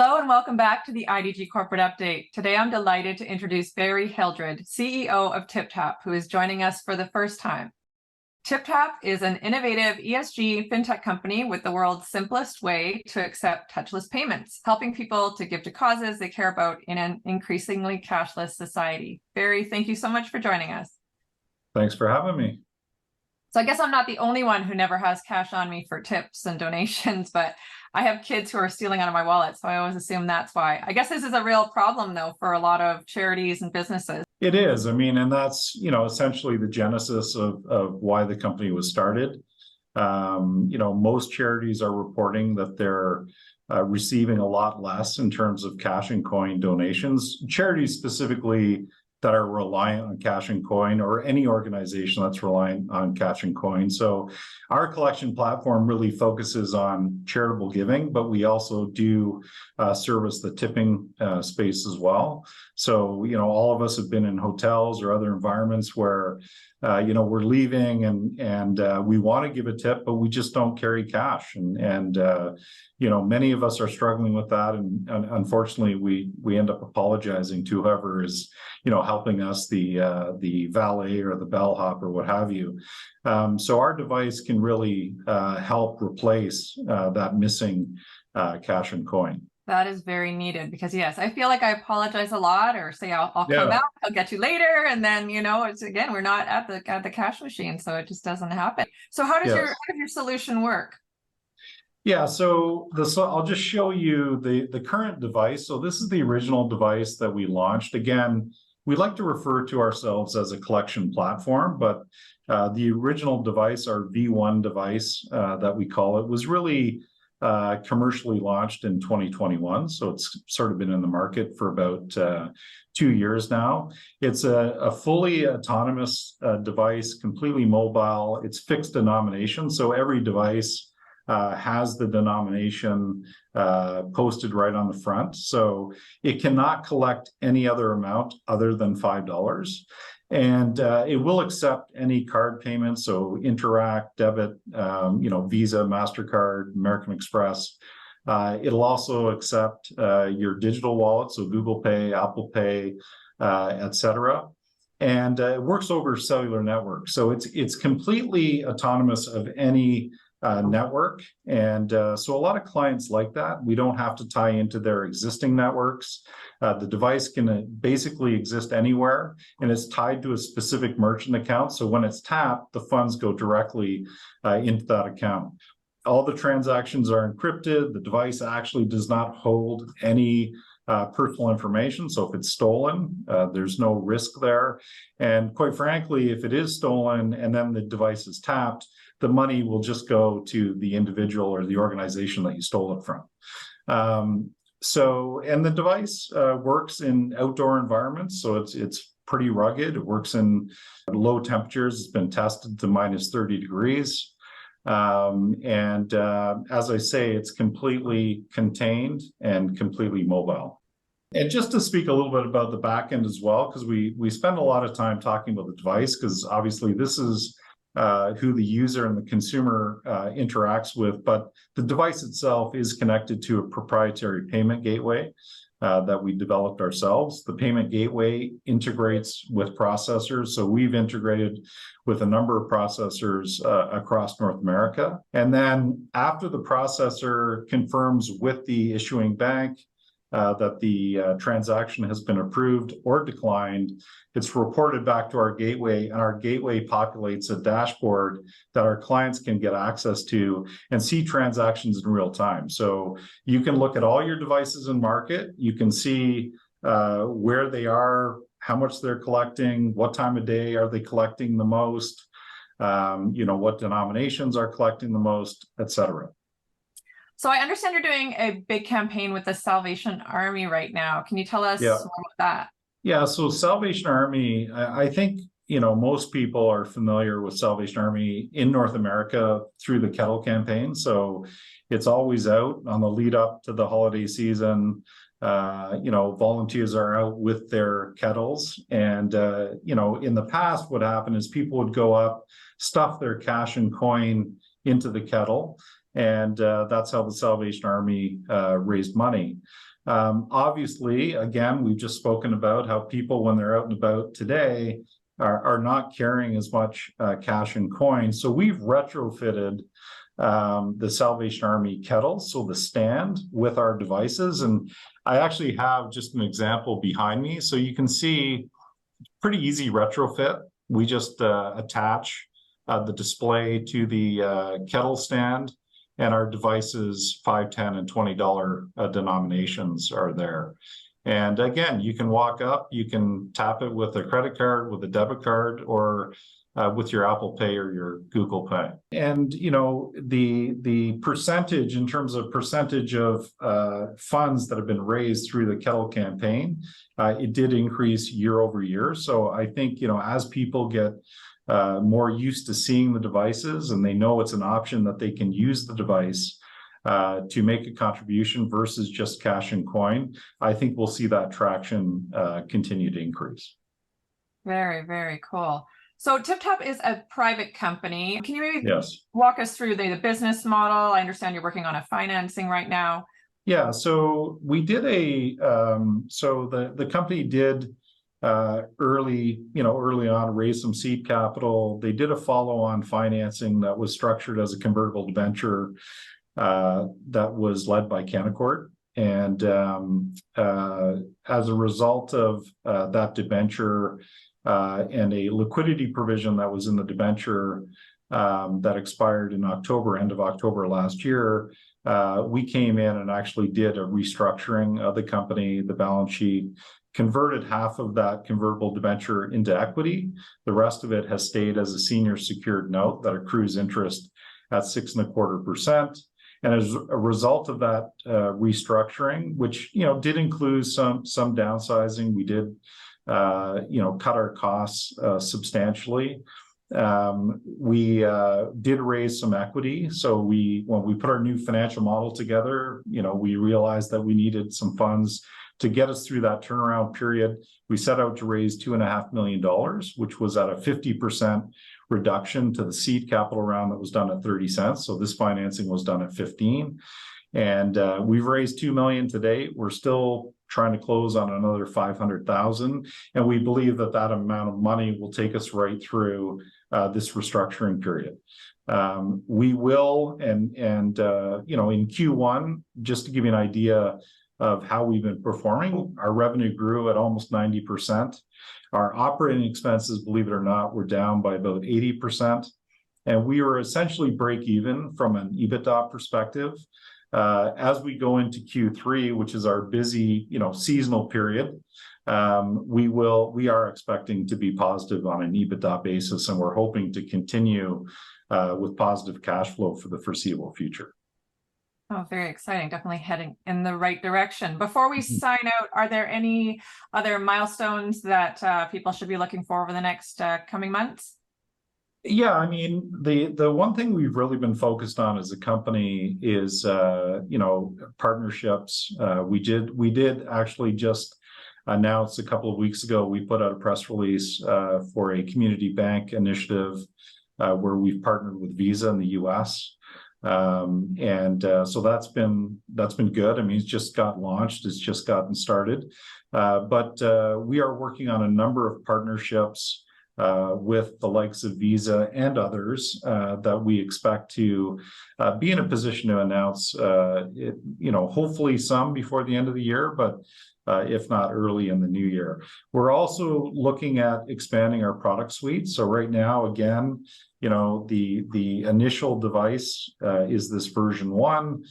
Hello and welcome back to the IDG Corporate Update. Today I'm delighted to introduce Barry Hildred, CEO of tiptap, who is joining us for the first time. tiptap is an innovative ESG fintech company with the world's simplest way to accept touchless payments, helping people to give to causes they care about in an increasingly cashless society. Barry, thank you so much for joining us. Thanks for having me. So I guess I'm not the only one who never has cash on me for tips and donations, but I have kids who are stealing out of my wallet, so I always assume that's why. I guess this is a real problem, though, for a lot of charities and businesses. It is. I mean, and that's, essentially the genesis of why the company was started. Most charities are reporting that they're receiving a lot less in terms of cash and coin donations. Charities specifically that are reliant on cash and coin, or any organization that's reliant on cash and coin. So our collection platform really focuses on charitable giving, but we also do service the tipping space as well. So, all of us have been in hotels or other environments where, we're leaving and we want to give a tip, but we just don't carry cash. And many of us are struggling with that. And unfortunately, we end up apologizing to whoever is, helping us, the valet or the bellhop or what have you. So our device can really help replace that missing cash and coin. That is very needed because, yes, I feel like I apologize a lot or say I'll come back, I'll get you later. And then, it's again, we're not at the cash machine, so it just doesn't happen. So how does your solution work? Yeah, so I'll just show you the current device. So this is the original device that we launched. Again, we like to refer to ourselves as a collection platform, but the original device, our V1 device that we call it, was really commercially launched in 2021. So it's sort of been in the market for about 2 years now. It's a fully autonomous device, completely mobile. It's fixed denomination. So every device has the denomination posted right on the front. So it cannot collect any other amount other than $5. And it will accept any card payments, so Interact, debit, Visa, MasterCard, American Express. It'll also accept your digital wallet, so Google Pay, Apple Pay, etc. And it works over cellular network. So it's completely autonomous of any network. And so a lot of clients like that. We don't have to tie into their existing networks. The device can basically exist anywhere, and it's tied to a specific merchant account. So when it's tapped, the funds go directly into that account. All the transactions are encrypted. The device actually does not hold any personal information. So if it's stolen, there's no risk there. And quite frankly, if it is stolen and then the device is tapped, the money will just go to the individual or the organization that you stole it from. And the device works in outdoor environments, so it's pretty rugged. It works in low temperatures. It's been tested to minus 30 degrees. As I say, it's completely contained and completely mobile. And just to speak a little bit about the back end as well, because we spend a lot of time talking about the device, because obviously this is who the user and the consumer interacts with, but the device itself is connected to a proprietary payment gateway that we developed ourselves. The payment gateway integrates with processors. So we've integrated with a number of processors across North America. And then after the processor confirms with the issuing bank that the transaction has been approved or declined, it's reported back to our gateway, and our gateway populates a dashboard that our clients can get access to and see transactions in real time. So you can look at all your devices in market. You can see where they are, how much they're collecting, what time of day are they collecting the most, what denominations are collecting the most, etc. So I understand you're doing a big campaign with the Salvation Army right now. Can you tell us more about that? Yeah, so Salvation Army, I think, most people are familiar with Salvation Army in North America through the Kettle campaign. So it's always out on the lead up to the holiday season. Volunteers are out with their kettles. And, in the past, what happened is people would go up, stuff their cash and coin into the kettle, And that's how the Salvation Army raised money. Obviously, again, we've just spoken about how people, when they're out and about today, are not carrying as much cash and coin. So we've retrofitted the Salvation Army kettle, so the stand, with our devices. And I actually have just an example behind me. So you can see, pretty easy retrofit. We just attach the display to the kettle stand, and our devices, $5, $10, and $20 denominations are there. And again, you can walk up, you can tap it with a credit card, with a debit card, or with your Apple Pay or your Google Pay. And, you know, the percentage, in terms of percentage of funds that have been raised through the kettle campaign, it did increase year over year. So I think, you know, as people get more used to seeing the devices, and they know it's an option that they can use the device to make a contribution versus just cash and coin, I think we'll see that traction continue to increase. Very, very cool. So TipTap is a private company. Can you maybe walk us through the business model? I understand you're working on a financing right now. Yeah, so we did so the company did early on raise some seed capital. They did a follow-on financing that was structured as a convertible debenture that was led by Canaccord. And as a result of that debenture and a liquidity provision that was in the debenture that expired in October, end of October last year, we came in and actually did a restructuring of the company, the balance sheet, converted half of that convertible debenture into equity. The rest of it has stayed as a senior secured note that accrues interest at 6.25%. And as a result of that restructuring, which, you know, did include some downsizing, we did cut our costs substantially. We did raise some equity. So when we put our new financial model together, you know, we realized that we needed some funds to get us through that turnaround period. We set out to raise $2.5 million, which was at a 50% reduction to the seed capital round that was done at 30 cents. So this financing was done at 15. And we've raised $2 million to date. We're still trying to close on another 500,000. And we believe that that amount of money will take us right through this restructuring period. We will, and in Q1, just to give you an idea of how we've been performing, our revenue grew at almost 90%. Our operating expenses, believe it or not, were down by about 80%. And we were essentially break even from an EBITDA perspective. As we go into Q3, which is our busy, seasonal period, we are expecting to be positive on an EBITDA basis, and we're hoping to continue with positive cash flow for the foreseeable future. Oh, very exciting. Definitely heading in the right direction. Before we sign out, are there any other milestones that people should be looking for over the next coming months? Yeah, I mean, the one thing we've really been focused on as a company is, partnerships. We did actually just announce a couple of weeks ago, we put out a press release for a community bank initiative where we've partnered with Visa in the US. So that's been good. I mean, it's just got launched, it's just gotten started. But we are working on a number of partnerships with the likes of Visa and others that we expect to be in a position to announce, hopefully some before the end of the year, but if not early in the new year. We're also looking at expanding our product suite. So right now, again, the initial device is this version 1.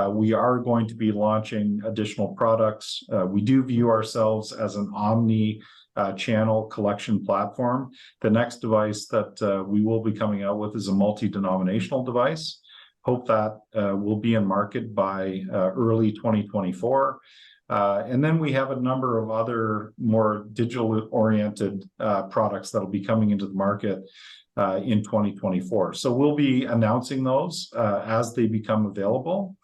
We are going to be launching additional products. We do view ourselves as an omni-channel collection platform. The next device that we will be coming out with is a multi-denominational device. Hope that will be in market by early 2024. And then we have a number of other more digital-oriented products that will be coming into the market in 2024. So we'll be announcing those as they become available.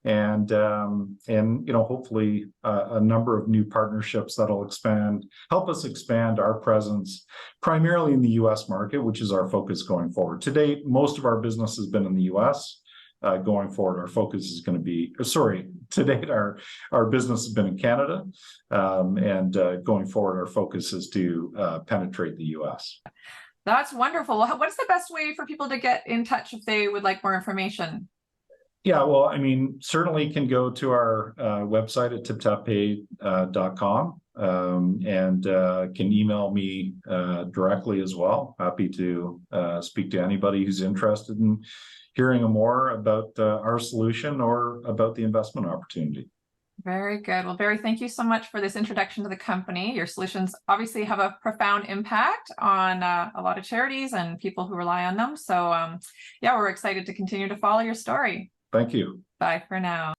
And hopefully a number of new partnerships that'll help us expand our presence primarily in the US market, which is our focus going forward. To date, most of our business has been in the US. going forward, our focus is going to be, to date, our business has been in Canada, and going forward, our focus is to penetrate the US. That's wonderful. What's the best way for people to get in touch if they would like more information? Yeah, well, I mean, certainly can go to our website at tiptappay.com, and can email me directly as well. Happy to speak to anybody who's interested in hearing more about our solution or about the investment opportunity. Very good. Well, Barry, thank you so much for this introduction to the company. Your solutions obviously have a profound impact on a lot of charities and people who rely on them. So yeah, we're excited to continue to follow your story. Thank you. Bye for now.